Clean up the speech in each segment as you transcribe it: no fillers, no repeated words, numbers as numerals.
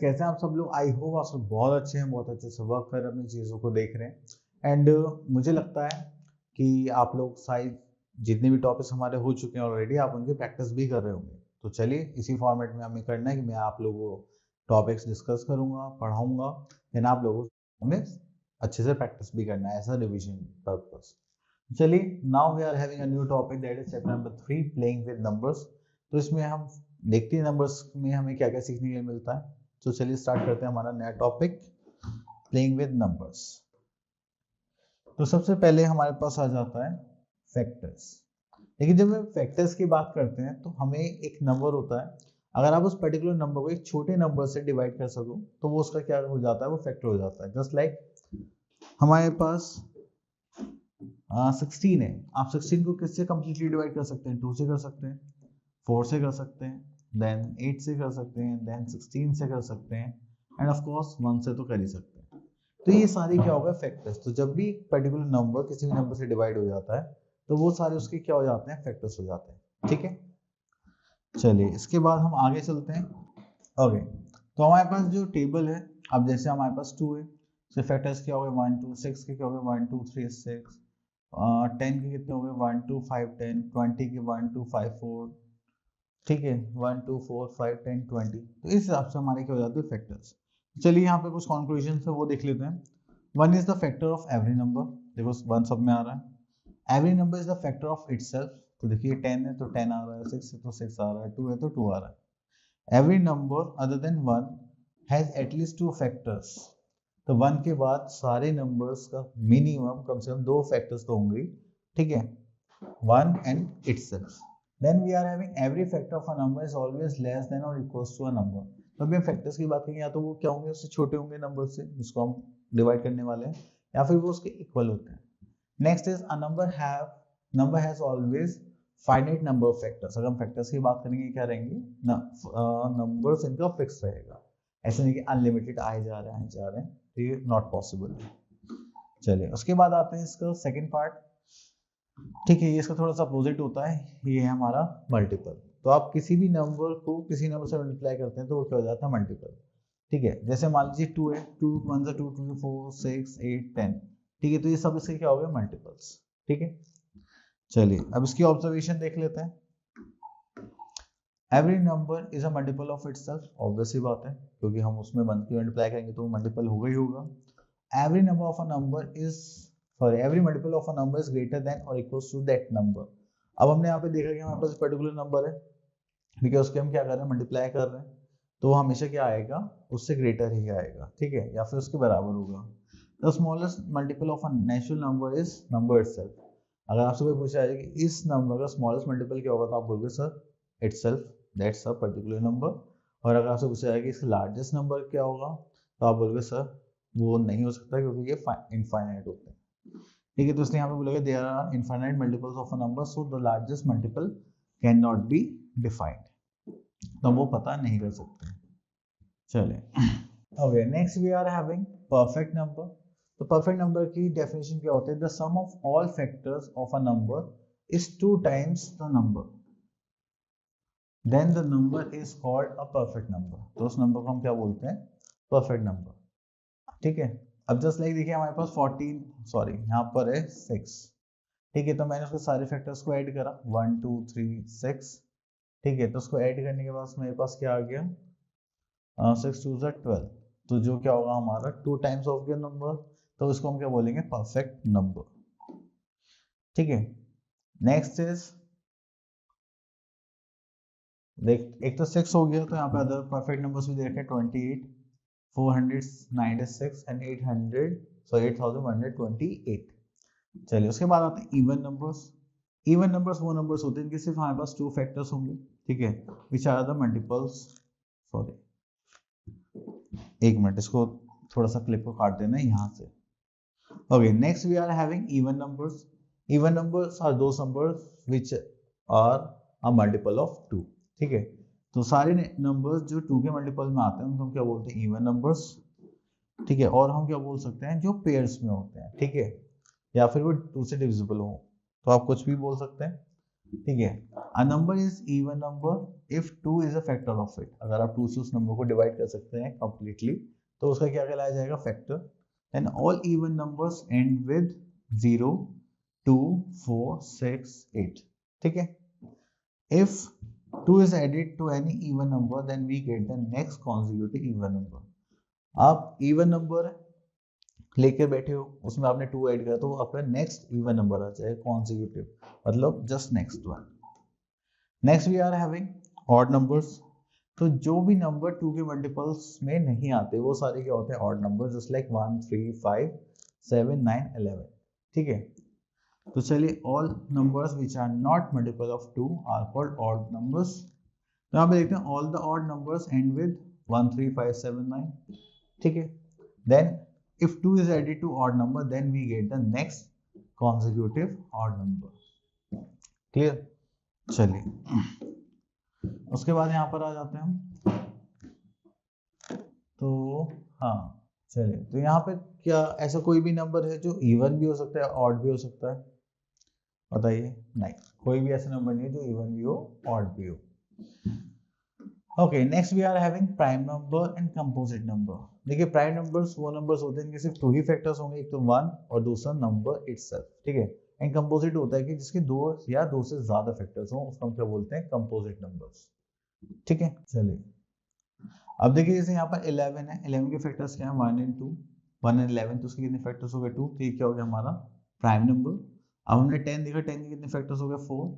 कैसे हैं आप सब लोग? आई होप आप सब बहुत अच्छे हैं, बहुत अच्छे से वर्क कर अपनी चीज़ों को देख रहे हैं। एंड मुझे लगता है कि आप लोग शायद जितने भी टॉपिक्स हमारे हो चुके हैं ऑलरेडी, आप उनकी प्रैक्टिस भी कर रहे होंगे। तो चलिए इसी फॉर्मेट में हमें करना है कि मैं आप लोगों को टॉपिक्स डिस्कस करूँगा, पढ़ाऊँगा, देन आप लोगों को हमें अच्छे से प्रैक्टिस भी करना है एज अ रिविजन पर्पस। चलिए, now we are having a new topic that is chapter number 3, playing with numbers. तो इसमें हम देखते हैं नंबर्स में हमें क्या क्या सीखने के लिए मिलता है। तो चलिए स्टार्ट करते हैं हमारा नया टॉपिक, प्लेइंग विद नंबर्स। तो सबसे पहले हमारे पास आ जाता है फैक्टर्स। लेकिन जब हम फैक्टर्स की बात करते हैं तो हमें एक नंबर होता है, अगर आप उस पर्टिकुलर नंबर को एक छोटे नंबर से डिवाइड कर सको तो वो उसका क्या हो जाता है, वो फैक्टर हो जाता है। जस्ट लाइक हमारे पास 16 है, आप 16 को किससे कम्प्लीटली डिवाइड कर सकते हैं? 2 से कर सकते हैं, 4 से कर सकते हैं, देन 8 से कर सकते हैं, देन 16 से कर सकते हैं, एंड ऑफ कोर्स 1 से तो कर ही सकते हैं। तो ये सारे क्या होगा, फैक्टर्स। तो जब भी एक पर्टिकुलर नंबर किसी भी नंबर से डिवाइड हो जाता है तो वो सारे उसके क्या हो जाते हैं, फैक्टर्स हो जाते हैं। ठीक है, चलिए इसके बाद हम आगे चलते हैं। ओके, तो हमारे पास जो टेबल है, अब जैसे हमारे पास 2 है, तो फैक्टर्स क्या हो गए, 1 2 6 के क्या हो गए, 1 2 3 6, 10 के कितने हो गए, 1 2 5 10, 20 के 1 2 5 4, ठीक है, 1 2 4 5 10 20। तो इस हिसाब से हमारे क्या हो जाते हैं, फैक्टर्स। चलिए यहाँ पे कुछ कॉन्क्लूजन है वो देख लेते हैं। 1 is the factor of every number, देखो 1 सब में आ रहा है। Every number is the factor of itself, तो देखिए 10 है तो 10 आ रहा है, 6 है तो 6 आ रहा है, 2 है तो 2 आ रहा है। Every number other than 1 has at least 2 factors, तो 1 के बाद सारे नंबर्स का मिनिमम कम से कम 2 फैक्टर्स तो होंगे। ठीक है, 1 and itself. Then we are having every factor of a number is always less than or equals to a number. तो अभी हम फैक्टर्स की बात करेंगे, या तो वो क्या होंगे, उससे छोटे होंगे नंबर से जिसको हम डिवाइड करने वाले हैं, या फिर वो उसके इक्वल होते हैं। Next is a number has always finite number of factors. अगर हम फैक्टर्स की बात करेंगे क्या रहेंगे, नंबर्स इनका फिक्स रहेगा, ऐसे नहीं कि अनलिमिटेड आए जा रहे हैं, तो ये नॉट पॉसिबल है। चलिए उसके बाद आते हैं इसका सेकेंड पार्ट। ठीक है, ये इसका थोड़ा सा अपोजिट होता है, ये है हमारा मल्टीपल। तो आप किसी भी नंबर को किसी नंबर से मल्टीप्लाई करते हैं तो वो क्या हो जाता है, मल्टीपल। ठीक है, जैसे मान लीजिए 2 है, 2 1 2 2 4 6 8 10, ठीक है, तो ये सब इसके क्या हो गए, मल्टीपल्स। ठीक है, चलिए अब इसकी ऑब्जर्वेशन देख लेते हैं। Every number is a multiple of itself, obvious ही बात है, क्योंकि हम उसमें 1 की मल्टीप्लाई करेंगे तो वो मल्टीपल होगा ही होगा। Every number of a number is every multiple of a number is greater than or equals to that number। अब हमने यहाँ पे देखा कि हमारे पास पर्टिकुलर नंबर है, ठीक है, उसके हम क्या कर रहे हैं, मल्टीप्लाई कर रहे हैं, तो वो हमेशा क्या आएगा, उससे ग्रेटर ही आएगा। ठीक है, या फिर उसके बराबर होगा। The smallest multiple of a natural number is number itself. अगर आपसे कोई पूछा जाए कि इस नंबर का स्मॉलेस्ट मल्टीपल क्या होगा, तो आप बोलोगे sir itself, that's a particular number. और अगर आपसे पूछा जाए कि इसका लार्जेस्ट नंबर क्या होगा, तो आप बोलोगे सर वो नहीं हो सकता, क्योंकि ये इनफाइनाइट होते हैं। ठीक है, तो इसलिए यहाँ पे बोलेगा there are infinite multiples of a number, so the largest multiple can not be defined, तो वो पता नहीं कर सकते। चलिए okay, next we are having perfect number. तो परफेक्ट नंबर की डेफिनेशन क्या होती है, the sum of all factors of a number is 2 times the number, then the number is called a perfect number. तो उस नंबर को हम क्या बोलते हैं, परफेक्ट नंबर। ठीक है, अब जस्ट लाइक देखिए हमारे पास 14 सॉरी यहाँ पर है 6। ठीक है, तो मैंने उसके सारे फैक्टर्स को ऐड करा, 1 2 3 6। ठीक है, तो उसको ऐड करने के बाद मेरे पास क्या आ गया, 6 2 12। तो जो क्या होगा हमारा 2 times ऑफ गया नंबर, तो इसको हम क्या बोलेंगे, परफेक्ट नंबर। ठीक है, नेक्स्ट इज देख, एक तो 6 हो गया, तो यहाँ पे अदर परफेक्ट नंबर्स भी देखे, 28 496 एंड 800 सो 8128। चलिए उसके बाद आते हैं इवन नंबर्स। इवन नंबर्स वो नंबर्स होते हैं जिनके सिर्फ हमारे पास 2 फैक्टर्स होंगे। ठीक है, which are the multiples, sorry एक मिनट, इसको थोड़ा सा क्लिप को काट देना यहाँ से। Okay, next we are having even numbers. Even numbers are those numbers which are a multiple of 2। ठीक है, तो सारे नंबर्स जो 2 के मल्टीपल में आते हैं उनको हम क्या बोलते हैं, इवन नंबर्स। ठीक है, और हम क्या बोल सकते हैं, जो पेयर्स में होते हैं। ठीक है, या फिर वो 2 से डिविजिबल हो, तो आप कुछ भी बोल सकते हैं। ठीक है। अ number is even number if 2 is a factor of it. अगर आप 2 से उस नंबर को डिवाइड कर सकते हैं कंप्लीटली तो उसका क्या कहलाया जाएगा, factor. Then all even numbers end with 0, 2, 4, 6, 8। ठीक है। इफ 2 is added to any even number then we get the next consecutive even number। आप इवन नंबर लेके बैठे हो, उसमें आपने 2 ऐड किया तो आपका नेक्स्ट इवन नंबर आ जाएगा कॉन्सिक्यूटिव, मतलब just next one. Next we are having odd numbers. तो जो भी नंबर 2 के मल्टीपल्स में नहीं आते वो सारे क्या होते हैं, ऑड नंबर्स, जस्ट लाइक 1, 3, 5, 7, 9, 11। ठीक है। तो चलिए, all numbers which are not multiple of 2 are called odd numbers. तो यहाँ पे देखते हैं all the odd numbers end with 1, 3, 5, 7, 9। ठीक है। Then if 2 is added to odd number then we get the next consecutive odd number। clear। चलिए उसके बाद यहाँ पर आ जाते हैं हम। तो हाँ चलिए, तो यहाँ पे क्या ऐसा कोई भी नंबर है जो इवन भी हो सकता है ऑड भी हो सकता है, बताइए। नहीं, कोई भी ऐसा नंबर नहीं है जो इवन भी हो ऑड भी हो। Okay, next we are having prime number and composite number. देखिए, प्राइम नंबर्स वो नंबर्स होते हैं जिनके सिर्फ 2 ही फैक्टर्स होंगे, एक तो 1 और दूसरा नंबर इटसेल्फ। ठीक है। एंड कंपोजिट होता है कि जिसके 2 या 2 से ज्यादा फैक्टर्स हों, उसको हम क्या बोलते हैं, कंपोजिट नंबर्स। ठीक है। चलिए अब देखिए, जैसे यहाँ पर 11 है, 11 के फैक्टर्स क्या है, 1 एंड 2, 1 एंड 11, तो उसके कितने फैक्टर्स हो गए, 2, तो ये क्या हो गया हमारा प्राइम नंबर। अब हमने 10 देखा, 10 के कितने फैक्टर्स हो गए, 4,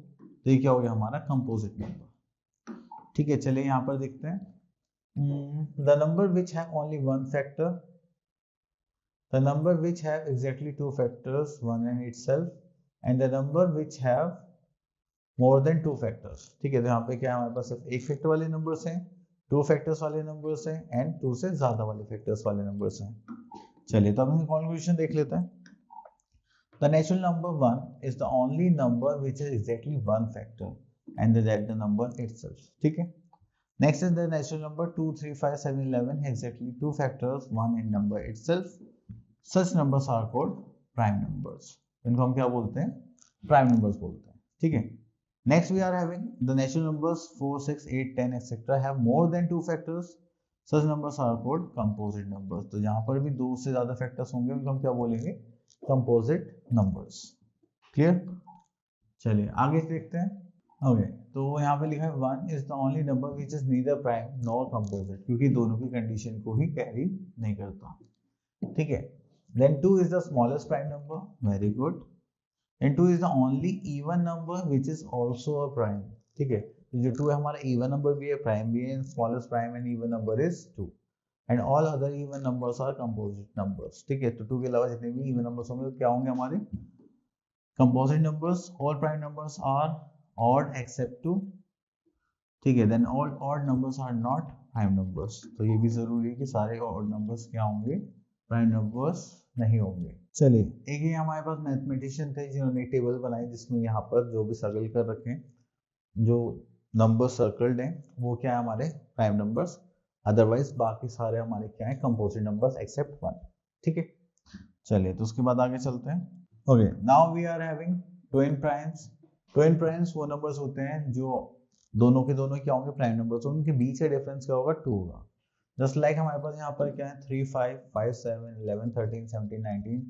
तो ये क्या हो गया हमारा कंपोजिट नंबर। ठीक है। चलिए यहाँ पर देखते हैं, the number which have only one factor, the number which have exactly 2 factors, one in itself, and the number which have more than 2 factors। ठीक है। तो यहाँ पे क्या है, हमारे पास सिर्फ एक फैक्टर वाले नंबर्स हैं, 2 फैक्टर्स वाले नंबर्स हैं, एंड 2 से ज्यादा वाले फैक्टर्स वाले नंबर्स हैं। चलिए तो अब हम कॉन्क्लूजन देख लेते हैं। The natural number 1 is the only number which is exactly one factor and that the number itself। ठीक है। Next is the natural number 2, 3, 5, 7, 11 exactly 2 factors, one in number itself। Such numbers are called prime numbers। इनको हम क्या बोलते हैं, prime numbers बोलते हैं। ठीक है। Next we are having the natural numbers 4, 6, 8, 10 etc. have more than 2 factors। Such numbers are called composite numbers। तो यहाँ पर भी 2 से ज्यादा factors होंगे, उनको हम क्या बोलेंगे, composite numbers। Clear। चलिए आगे देखते हैं। ओके, तो यहाँ पे लिखा है 1 is the only number which is neither prime nor composite, क्योंकि दोनों की कंडीशन को ही कैरी नहीं करता। ठीक है। Then 2 is the smallest prime number, very good। And 2 is the only even number which is also a prime। ठीक है। तो जो 2 है हमारा even number भी है, prime भी है, smallest prime and even number is 2। And all other even numbers are composite numbers। ठीक है। तो 2 के अलावा जितने भी even numbers होंगे तो क्या होंगे हमारे composite numbers। All prime numbers are odd except 2। ठीक है। Then all odd numbers are not prime numbers. तो ये भी जरूरी है कि सारे ऑड नंबर्स क्या होंगे, प्राइम नंबर्स नहीं होंगे। चलिए, एक ये हमारे पास मैथमेटिशियन थे जिन्होंने टेबल बनाई जिसमें यहाँ पर जो भी सर्कल कर रखे हैं, जो नंबर सर्कल्ड हैं वो क्या है हमारे प्राइम नंबर्स, अदरवाइज बाकी सारे हमारे क्या है कंपोजिट नंबर्स एक्सेप्ट 1। ठीक है। चलिए तो उसके बाद आगे चलते हैं। Okay, now we are having twin primes. Twin primes वो नंबर्स होते हैं जो दोनों के दोनों क्या होंगे, प्राइम नंबर्स, उनके बीच का डिफरेंस क्या होगा, 2 होगा। जस्ट लाइक हमारे पास यहाँ पर क्या है 3, 5, 5, 7, 11, 13, 17, 19,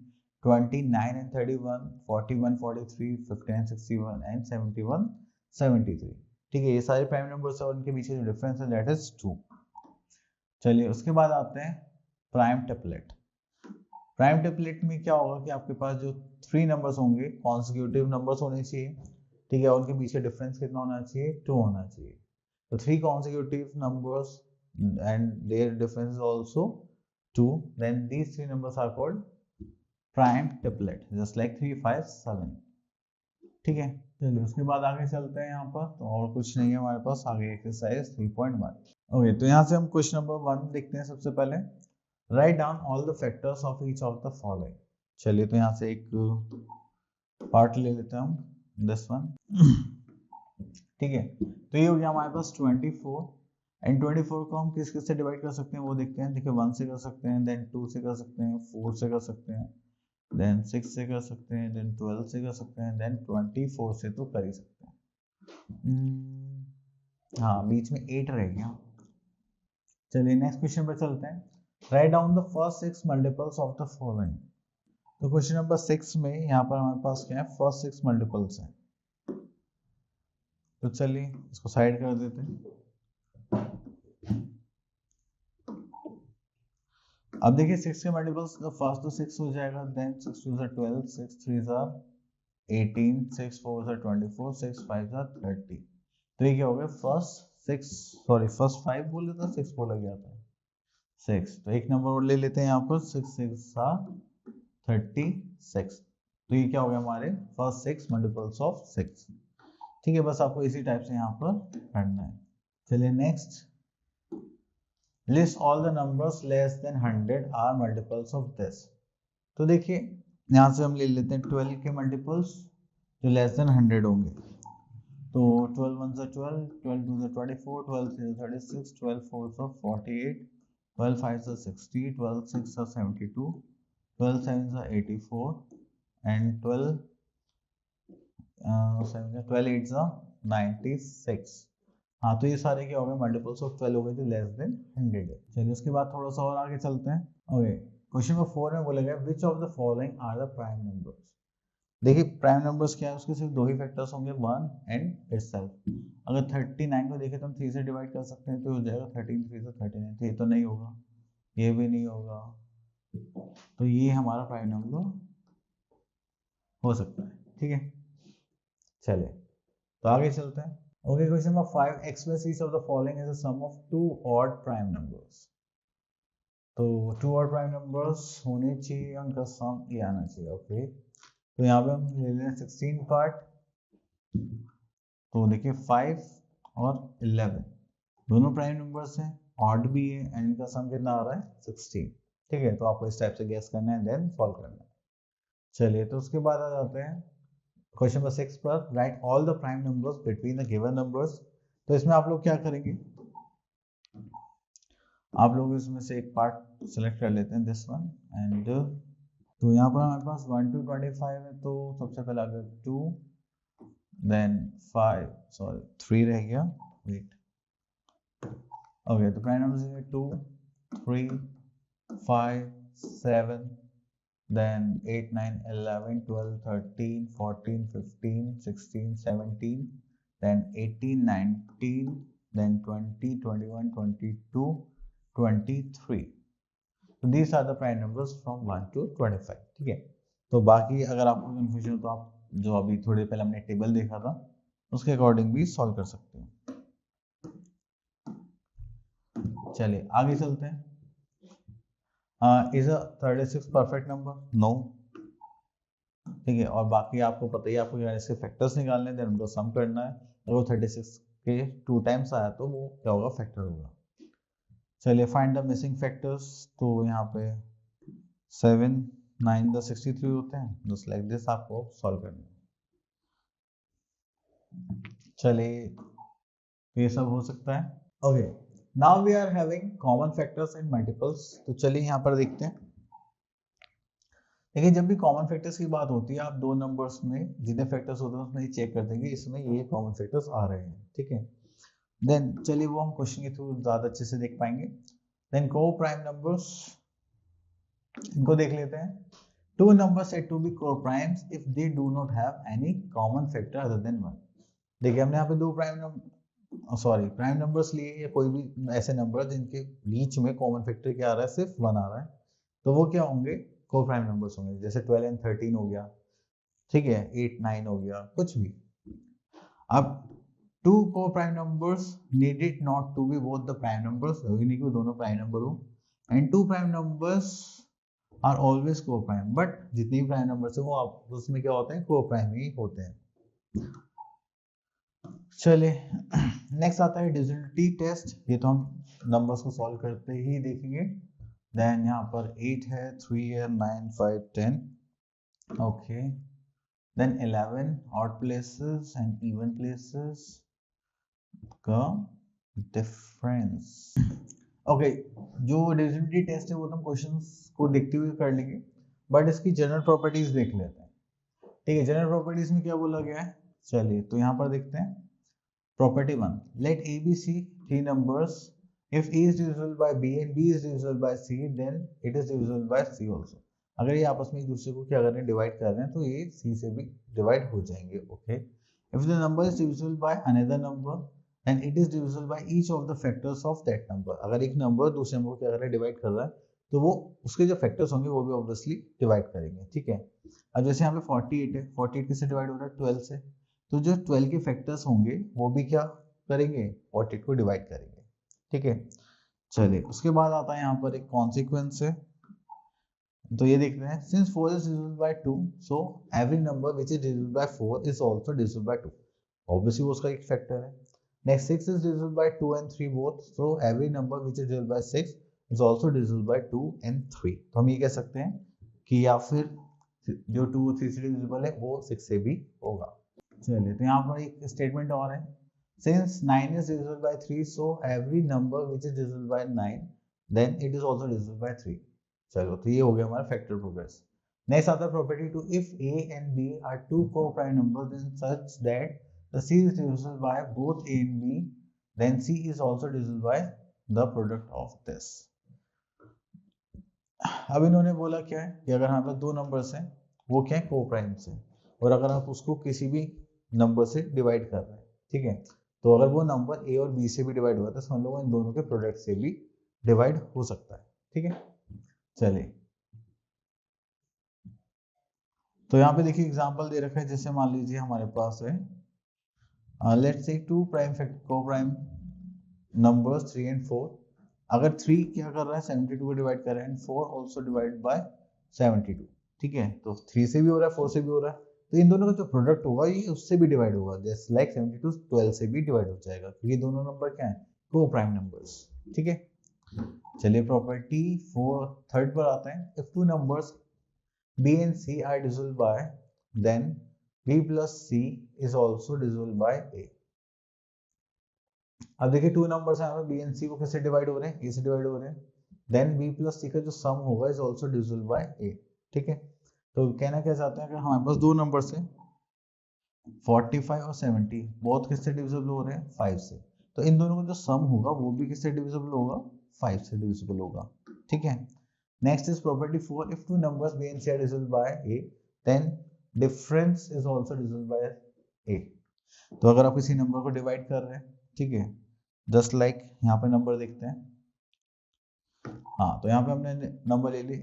29 and 31, 41, 43, 15, 61 and 71, 73। ठीक है। ये सारे प्राइम नंबर्स है और उनके बीच का जो डिफरेंस है दैट इज 2। चलिए उसके बाद आते हैं प्राइम ट्रिपलेट। प्राइम ट्रिपलेट में क्या होगा कि आपके पास जो 3 नंबर्स होंगे कॉन्सिक्यूटिव नंबर्स होने चाहिए। ठीक है। उनके बीच का डिफरेंस कितना होना चाहिए, 2 होना चाहिए। तो 3 consecutive numbers and their difference is also 2, then these 3 numbers are called prime triplet, just like 3, 5, 7। ठीक है। चलिए उसके बाद आगे चलते हैं। यहाँ पर तो और कुछ नहीं है हमारे पास, आगे एक्सरसाइज 3.1। ओके, तो यहाँ से हम क्वेश्चन नंबर 1 देखते हैं। सबसे पहले write down all the factors of each of the following. चलिए तो यहाँ से एक पार्ट ले लेते हैं हम, दिस वन। ठीक है। तो ये हो गया हमारे पास 24 एंड 24 को हम किस किस से डिवाइड कर सकते हैं वो देखते हैं। देखिए 1 से कर सकते हैं, देन 2 से कर सकते हैं, 4 से कर सकते हैं, देन 6 से कर सकते हैं, देन 12 से कर सकते हैं, देन 24 से तो कर ही सकते हैं। हाँ बीच में 8 रह गया। चलिए नेक्स्ट क्वेश्चन पर चलते हैं। Write down the first 6 multiples of the following. तो क्वेश्चन नंबर 6 में यहाँ पर हमारे पास क्या है, फर्स्ट 6 मल्टीपल्स हैं। तो चलिए इसको साइड कर देते हैं। अब देखिए 6 के मल्टीपल्स, फर्स्ट तो 6 हो जाएगा, देन 6 2 12, 6 3 18, 6 4 24, 6 5 30। तो ये क्या हो गया, फर्स्ट 5 बोले था, 6 बोला गया था 6। तो एक नंबर और ले लेते हैं यहाँ पर, 6 6 36। तो ये क्या हो गया हमारे फर्स्ट 6 मल्टीपल्स ऑफ 6। ठीक है, बस आपको इसी टाइप से यहाँ पर करना है। चलिए next, list all the numbers less than 100 are multiples of this. तो देखिए यहाँ से हम ले लेते हैं 12 के मल्टीपल्स जो लेस देन 100 होंगे। तो 12 1 12, 12 2 24, 12 3 36, 12 4 48, 12 5 60, 12 6 72, 12 7 84 and 12 8 96। हाँ तो ये सारे क्या हो गए, मल्टीपल्स ऑफ 12 हो गए जो लेस देन 100 है। चलिए उसके बाद थोड़ा सा और आगे चलते हैं। ओके, क्वेश्चन नंबर 4 में बोला गया which of the following are the prime numbers. देखिए प्राइम नंबर्स क्या है, उसके सिर्फ दो ही फैक्टर्स होंगे, 1 एंड इटसेल्फ। अगर 39 को देखें तो हम 3 से डिवाइड कर सकते हैं, तो हो जाएगा 13 3 से 39। तो ये तो नहीं होगा, ये भी नहीं होगा, तो ये हमारा प्राइम नंबर हो सकता है। ठीक है, चलिए तो आगे चलते हैं। Okay, question number 5, express each of the following as a sum of 2 odd prime numbers. तो 2 ऑड प्राइम नंबर्स होने चाहिए, उनका सम ये आना चाहिए। ओके, तो यहाँ पे हम ले लें 16 पार्ट। तो देखिए 5 और 11 दोनों प्राइम नंबर्स हैं, ऑड भी है, एंड इनका सम कितना आ रहा है 16। ठीक है, तो आपको इस टाइप से गेस करना है, देन सॉल्व करना है। चलिए तो उसके बाद आ जाते हैं क्वेश्चन नंबर 6 पर, right all the prime numbers between the given numbers. तो इसमें आप लोग क्या करेंगे, आप लोग इसमें से एक पार्ट सेलेक्ट कर लेते हैं, दिस वन एंड तो यहाँ पर हमारे पास 1 to 25 है। तो सबसे पहले अगर 2 देन 5 सॉरी 3 रह गया, वेट। ओके, तो प्राइम नंबर्स हैं 2 3 5 7 then 8 9 11 12 13 14 15 16 17 then 18 19 then 20 21 22 23। तो these are the prime numbers from 1 to 25। ठीक है, तो बाकी अगर आपको कंफ्यूजन हो तो आप जो अभी थोड़ी पहले हमने टेबल देखा था उसके अकॉर्डिंग भी सॉल्व कर सकते हैं। चलिए आगे चलते हैं। Is a 36 perfect number? No. ठीक है, और बाकी आपको पता ही, आपको इसके फैक्टर्स निकालने हैं, देन उनको सम करना है। अगर वो 36 के 2 टाइम्स आया तो वो क्या होगा, फैक्टर होगा। चलिए फाइंड द मिसिंग फैक्टर्स। तो यहाँ पे 7 9 द 63 होते हैं, जस्ट लाइक दिस आपको सॉल्व करना है। चलिए ये सब हो सकता है। Okay, now we are having common factors and multiples. तो चलिए यहाँ पर देखते हैं। देखिए जब भी कॉमन फैक्टर्स की बात होती है, आप दो नंबर्स में जितने फैक्टर्स होते हैं उसमें चेक कर देंगे इसमें ये कॉमन फैक्टर्स आ रहे हैं। ठीक है, देन चलिए वो हम क्वेश्चन के थ्रू ज़्यादा अच्छे से देख पाएंगे। देन को प्राइम नंबर्स, इनको देख लेते हैं। Two numbers said to be coprimes if they do not have any common factor other than 1। देखिए हमने यहाँ पे दो प्राइम नंबर्स लिए, या कोई भी ऐसे नंबर जिनके बीच में कॉमन फैक्टर क्या आ रहा है, सिर्फ 1 आ रहा है, तो वो क्या होंगे, को प्राइम नंबर्स होंगे। जैसे 12 एंड 13 हो गया, ठीक है, 8 9 हो गया, कुछ भी। अब two coprime numbers needed not to be both the prime numbers, जरूरी नहीं कि दोनों प्राइम नंबर हो। And two prime numbers are always coprime, but जितने भी प्राइम नंबर्स है वो आप उसमें क्या होते हैं, को प्राइम ही होते हैं। चलिए नेक्स्ट आता है डिविजिबिलिटी टेस्ट। ये तो हम नंबर्स को सॉल्व करते ही देखेंगे। देन यहाँ पर 8 है, 3 है, 9 5 10। Okay, then 11 odd places and even places का डिफरेंस। ओके, जो डिविजिबिलिटी टेस्ट है वो तो हम क्वेश्चंस को देखते हुए कर लेंगे, बट इसकी जनरल प्रॉपर्टीज देख लेते हैं। ठीक है, जनरल प्रॉपर्टीज में क्या बोला गया है, चलिए तो यहाँ पर देखते हैं। Property 1. Let A, B, C three numbers. If A is divisible by B and B is divisible by C, then it is divisible by C also. अगर ये आपस में एक दूसरे को क्या कर रहे हैं, डिवाइड कर रहे हैं, तो ये C से भी डिवाइड हो जाएंगे. Okay. If the number is divisible by another number, then it is divisible by each of the factors of that number. अगर एक नंबर दूसरे नंबर को क्या कर रहा है, डिवाइड कर रहा है, तो वो उसके जो फैक्टर्स होंगे वो भी ऑब्वियसली डिवाइड करेंगे. ठीक है. अब जैसे यहाँ पे 48 है, 48 किससे डिवाइड हो रहा है, 12 से. तो जो 12 के फैक्टर्स होंगे वो भी क्या करेंगे, 48 को डिवाइड करेंगे. ठीक है. चलिए उसके बाद आता है यहाँ पर एक कॉन्सिक्वेंस है. तो ये देखते हैं, since 4 is divisible by 2, so every number which is divisible by 4 is also divisible by 2. Obviously वो उसका एक फैक्टर है. Next 6 is divisible by 2 and 3 both, so every number which is divisible by 6 is also divisible by 2 and 3. तो हम ये कह सकते हैं कि या फिर जो 2 3 से डिविजिबल है वो 6 से भी होगा. चलिए तो यहाँ पर एक स्टेटमेंट और है, since 9 is divisible by 3, so every number which is divisible by 9 then it is also divisible by 3. चलो तो ये हो गया हमारा फैक्टर प्रोग्रेस. नेक्स्ट आता है property 2. If A and B are two co-prime numbers then such that the C is divisible by both A and B, then C is also divisible by the product of this. अब इन्होंने बोला क्या है कि अगर हमारे पास दो numbers हैं वो क्या है, को-प्राइम्स हैं, और अगर आप उसको किसी भी नंबर से डिवाइड कर रहे हैं, ठीक है, तो अगर वो नंबर A और B से भी डिवाइड हुआ तो समझ लो इन दोनों के प्रोडक्ट से भी डिवाइड हो सकता है. ठीक है. चलिए तो यहाँ पे देखिए एग्जांपल दे रखा है, जैसे मान लीजिए हमारे पास है let's say two prime coprime numbers 3 and 4. अगर 3 क्या कर रहा है, 72 को डिवाइड कर रहा है, एंड 4 ऑल्सो डिवाइड बाय 72. ठीक है, तो 3 से भी हो रहा है 4 से भी हो रहा है, तो इन दोनों का जो प्रोडक्ट होगा ये उससे भी डिवाइड होगा. जैसे लाइक 72 12 से भी डिवाइड हो जाएगा क्योंकि दोनों नंबर क्या है, को प्राइम नंबर्स. ठीक है. चलिए प्रॉपर्टी 4 थर्ड पर आते हैं. If two numbers B and C are divisible by, then B plus C is also divisible by A. अब देखिए टू नंबर्स हैं हमें, B and C, वो किससे डिवाइड हो रहे हैं, A से डिवाइड हो रहे हैं, देन B plus C का जो सम होगा is also divisible by A. ठीक है. तो कहना क्या चाहते हैं कि हमारे पास दो नंबर्स हैं 45 और 70, बहुत किससे डिविजिबल हो रहे हैं, 5 से. तो इन दोनों का जो सम होगा वो भी किससे डिविजिबल होगा, 5 से डिविजिबल होगा. ठीक है. Next is property 4. If two numbers B and C are divisible by A, then difference is also divisible by A. तो अगर आप किसी नंबर को डिवाइड कर रहे हैं, ठीक है, जस्ट लाइक यहाँ पे नंबर देखते हैं. हाँ, तो यहाँ पे हमने नंबर ले ली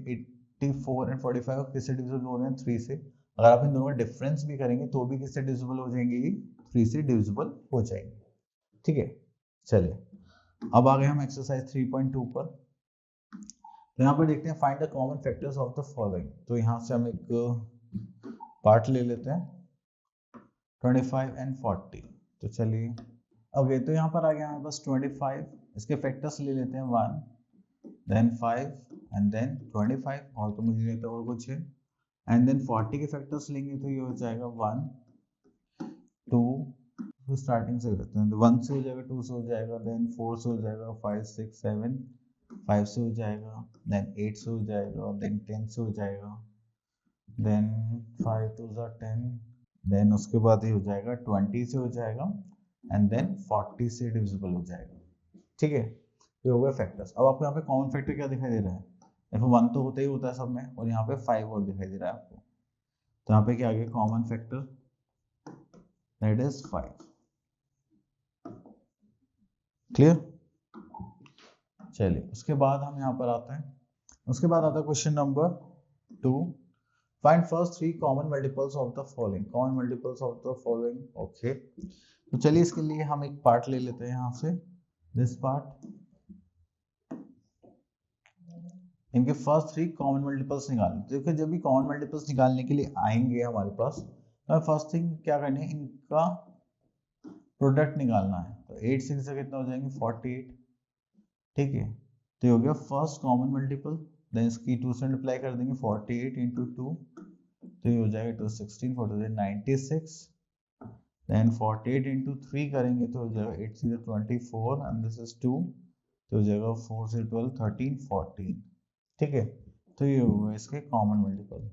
84 and 45, किससे डिविजिबल हो रहे हैं, 3 से. अगर आप इन दोनों का डिफरेंस भी करेंगे तो भी किससे डिविजिबल हो जाएंगे, ये 3 से डिविजिबल हो जाएंगे. ठीक है. चलिए अब आ गए हम एक्सरसाइज 3.2 पर. तो यहाँ पर देखते हैं find the common factors of the following. तो यहाँ से हम एक पार्ट ले लेते हैं 25 and 40. तो चलिए ओके, तो यहाँ पर आ गया हमारे पास 25, इसके फैक्टर्स ले लेते हैं 1 देन 5 एंड देन 25, और तो मुझे नहीं और कुछ है, एंड देन 40 के फैक्टर्स लेंगे तो ये हो जाएगा 1 2, तो स्टार्टिंग से करते हैं, तो 1 से हो जाएगा, 2 से हो जाएगा, देन 4 से हो जाएगा, 5 6 7, 5 से हो जाएगा, देन 8 से हो जाएगा, देन 10 से हो जाएगा, देन 5 2 10, देन उसके बाद ये हो जाएगा 20 से हो जाएगा, एंड देन 40 से डिविजिबल हो जाएगा. ठीक है. ये हो गया फैक्टर्स. अब आपको यहाँ पे कॉमन फैक्टर क्या दिखाई दे रहा है, देखो 1 तो होता ही होता है सब में, और यहाँ पे 5 और दिखाई दे रहा है आपको. तो यहाँ पे क्या आ गया common factor, that is 5. Clear. चलिए उसके बाद हम यहाँ पर आते हैं, उसके बाद आता है question number 2. Find first 3 common multiples of the following. Common multiples of the following. Okay, तो चलिए इसके लिए हम एक पार्ट ले लेते हैं यहाँ से, दिस पार्ट. इनके फर्स्ट 3 कॉमन मल्टीपल्स निकालने. देखिए जब भी कॉमन मल्टीपल्स निकालने के लिए आएंगे हमारे पास, तो फर्स्ट थिंग क्या करनी है, इनका प्रोडक्ट निकालना है. तो 8 6 से कितना हो जाएंगे, 48. ठीक है. तो ये हो गया फर्स्ट कॉमन मल्टीपल. देन इसकी 2 से मल्टीप्लाई कर देंगे, 48 into 2, तो ये हो जाएगा 2 16 4 96. देन 48 into 3 करेंगे तो हो जाएगा 8 से 24 एंड दिस इज 2, तो हो जाएगा 4 से 12 13 14. ठीक है. तो ये होगा इसके कॉमन मल्टीपल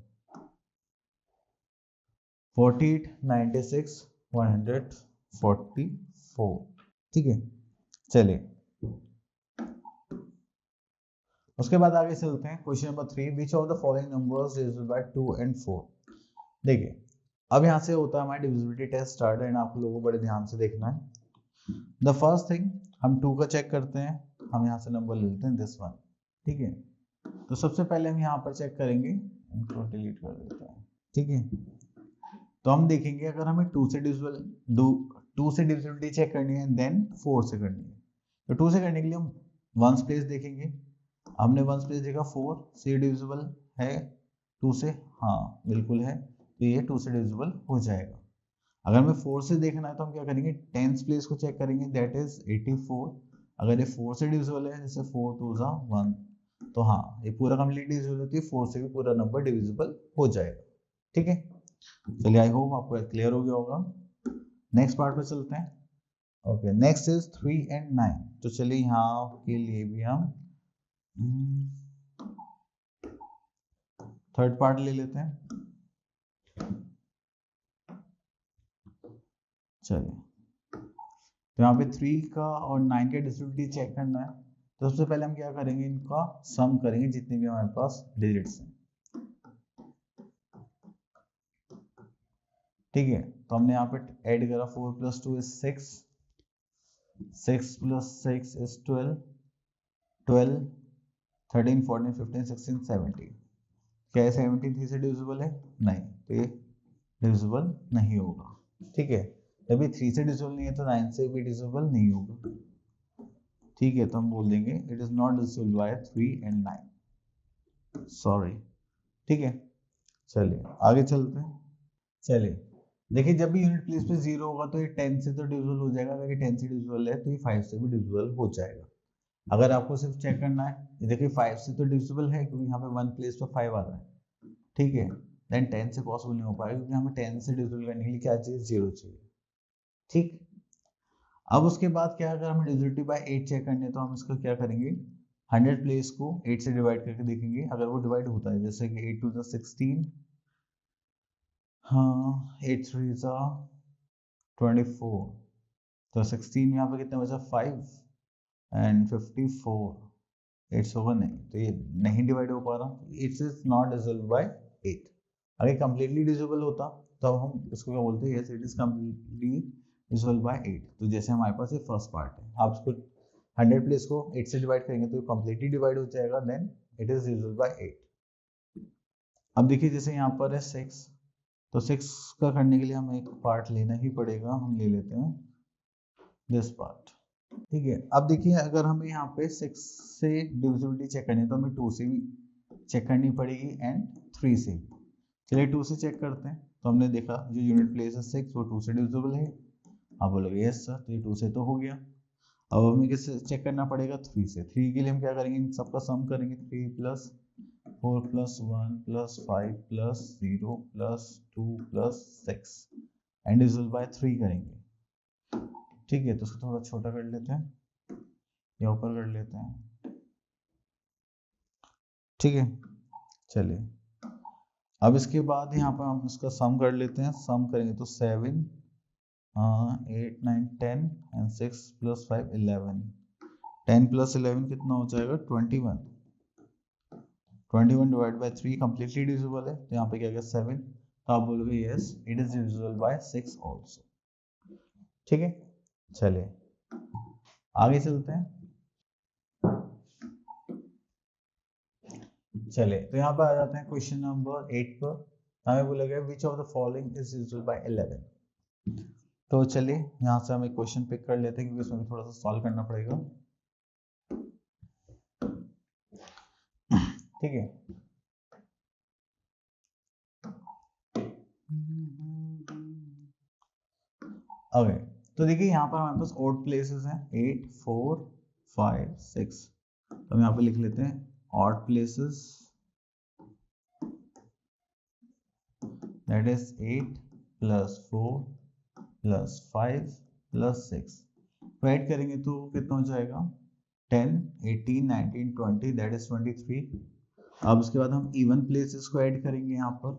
48 96 100 44। ठीक है, चलिए उसके बाद आगे चलते हैं। Question number 3, which of the following numbers divisible by 2 and 4। देखिए अब यहाँ से होता है हमारा डिविजिबिलिटी टेस्ट स्टार्ट, एंड आप लोगों को बड़े ध्यान से देखना है। द फर्स्ट थिंग हम 2 का चेक करते हैं, हम यहाँ से नंबर ले लेते हैं दिस वन। ठीक है, तो सबसे पहले हम यहाँ पर चेक करेंगे, इनको डिलीट कर देते हैं। ठीक है, तो हम देखेंगे अगर हमें 2 से डिविजिबिलिटी चेक करनी है देन 4 से करनी है। तो 2 से करने के लिए हम वंस प्लेस देखेंगे। हमने वंस प्लेस देखा 4 से डिविजिबल है 2 से, हाँ बिल्कुल है, तो ये 2 से डिविजिबल हो जाएगा। अगर हमें 4 से देखना है तो हम क्या करेंगे, 10th प्लेस को चेक करेंगे, दैट इज 84। अगर ये 4 से डिविजिबल है, जैसे 4 2 1, तो हाँ ये पूरा कंप्लीट डिविजिबल होती है, 4 से भी पूरा नंबर डिविजिबल हो जाएगा। ठीक है, चलिए आई होप आपको क्लियर हो गया होगा। नेक्स्ट पार्ट पे चलते हैं। Okay, next is 3 and 9। तो चलिए यहाँ के लिए भी हम थर्ड पार्ट ले लेते हैं। चलिए तो यहाँ पे 3 का और 9 का डिस्ट्रीब्यूटिव चेक करना है। तो सबसे पहले हम क्या करेंगे, इनका सम करेंगे जितने भी हमारे पास डिजिट्स हैं। ठीक है, तो हमने यहाँ पे ऐड करा 4 + 2 is 6, 6 + 6 is 12, 12 13 14 15 16 17। क्या है 17 3 से डिविजिबल है? नहीं, तो ये डिविजिबल नहीं होगा। ठीक है, जब ये 3 से डिविजिबल नहीं है तो 9 से भी डिविजिबल नहीं होगा। ठीक है, तो हम बोल देंगे it is not divisible by 3 and 9, sorry. ठीक है, चलिए आगे चलते हैं। चलिए देखिए, जब भी यूनिट प्लेस पे 0 होगा तो ये 10 से तो डिविजिबल हो जाएगा, अगर ये 10 से डिविजिबल है तो ये 5 से भी डिविजिबल हो जाएगा। अगर आपको सिर्फ चेक करना है, ये देखिए 5 से तो डिविजिबल है क्योंकि यहाँ पे 1 प्लेस पे 5 आ रहा है। ठीक है, देन 10 से पॉसिबल नहीं हो पाएगा क्योंकि हमें 10 से डिविजिबल करने के लिए क्या चाहिए, 0 चाहिए। ठीक, अब उसके बाद क्या, अगर हमें डिविजिबिलिटी बाय 8 चेक करने तो हम इसका क्या करेंगे, 100 प्लेस को 8 से डिवाइड करके देखेंगे अगर वो डिवाइड होता है। जैसे कि 8 2 16, हाँ 8 3 24, तो 16 यहाँ पे कितना बचा, 5 एंड 54, 8 होगा नहीं, तो ये नहीं डिवाइड हो पा रहा, it's is not divisible by 8। अगर कंप्लीटली डिविजिबल होता तो हम इसको क्या बोलते हैं, yes it is completely divisible by 8। तो जैसे हमारे पास ये फर्स्ट पार्ट है, आप इसको 100 प्लेस को 8 से डिवाइड करेंगे तो कंप्लीटली डिवाइड हो जाएगा, then it is divisible by 8। अब देखिए जैसे यहाँ पर है 6, तो 6 का करने के लिए हमें एक पार्ट लेना ही पड़ेगा, हम ले लेते हैं दिस पार्ट। ठीक है, अब देखिए अगर हमें यहाँ पे 6 से डिविजिबिलिटी चेक करनी है तो हमें 2 से भी चेक करनी पड़ेगी एंड 3 से भी। चलिए 2 से चेक करते हैं। तो हमने देखा जो यूनिट प्लेस है 6 वो 2 से डिविजिबल है। आप बोलोगे यस सर, तो ये 2 से तो हो गया। अब हमें किससे चेक करना पड़ेगा, 3 से। 3 के लिए हम क्या करेंगे, इन सबका सम करेंगे, 3 + 4 + 1 + 5 + 0 + 2 + 6 एंड डिविजिबल बाय 3 करेंगे। ठीक है, तो उसको थोड़ा छोटा कर लेते हैं या ऊपर कर लेते हैं। ठीक है, चलिए अब इसके बाद यहाँ पर हम इसका सम कर लेते हैं। सम करेंगे तो 7 8 9 10 एंड 6 + 5 11, 10 + 11 कितना हो जाएगा, 21। 21 डिवाइड बाय 3 कंप्लीटली डिविजिबल है, तो यहाँ पे क्या गया 7, तो आप बोलोगे yes it is divisible bye 6 also. ठीक है, चलिए आगे चलते हैं। चलिए तो यहाँ पर आ जाते हैं क्वेश्चन नंबर 8 पर। हमें बोला गया which of the following is divisible bye 11। तो चलिए यहाँ से हम एक क्वेश्चन पिक कर लेते हैं क्योंकि इसमें भी थोड़ा सा सॉल्व करना पड़ेगा। ठीक है, ओके, तो देखिए यहाँ पर हमारे पास ऑड प्लेसेस हैं 8 4 5 6, तो हम यहाँ पे लिख लेते हैं ऑड प्लेसेस, दैट इज 8 + 4 + 5 + 6। तो ऐड करेंगे तो कितना हो जाएगा, 10 18 19 20, दैट इज 23। अब उसके बाद हम इवन प्लेसेस को ऐड करेंगे। यहाँ पर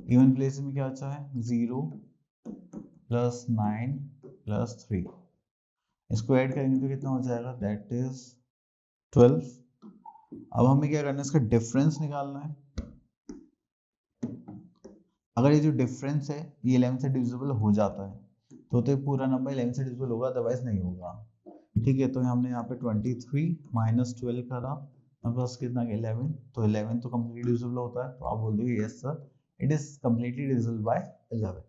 इवन प्लेसेस में क्या अच्छा है, 0 प्लस 9 प्लस 3, इसको ऐड करेंगे तो कितना हो जाएगा, दैट इज 12। अब हमें क्या करना है, इसका डिफरेंस निकालना है। अगर ये जो डिफरेंस है ये 11 से डिविजिबल हो जाता है तो ये पूरा नंबर 11 से डिविजिबल होगा, अदरवाइज नहीं होगा। ठीक है, तो हमने यहाँ पे 23 माइनस 12 करा, हमारे पास कितना गया 11, तो 11 तो कम्प्लीटली डिविजिबल होता है, तो आप बोल दोगे yes sir it is completely divisible by 11।